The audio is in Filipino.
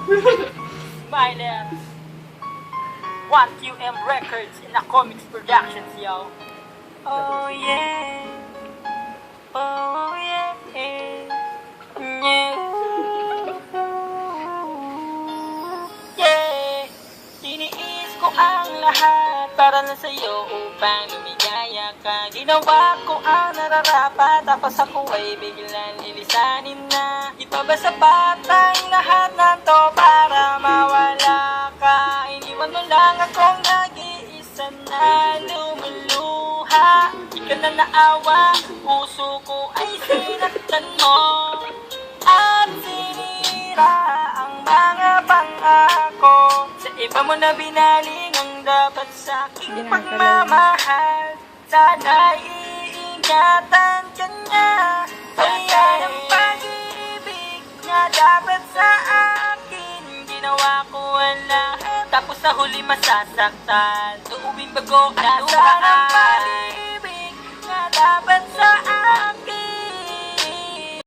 Myler 1QM Records in a Comics Productions, yo. Oh yeah. Oh yeah. Yeah. Yeah. Tiniis ko ang lahat para lang sa'yo upang lumigaya ka. Ginawa ko ang nararapat, tapos ako ay biglang lilisanin na. Di pa ba sapat ang lahat na to para mawala ka? Iniwan mo lang akong nag-iisa na lumuluha. Di ka na naawa, puso ko ay sinaktan mo. At sinira ang mga pangako. Sa iba mo na binaling ang dapat sa aking pagmamahal. Sana'y iingatan ka niya. Kaya ang pag-ibig na dapat sa akin. Ginawa ko ang lahat, tapos sa huli masasaktan. Tuwing bago ang luhaan.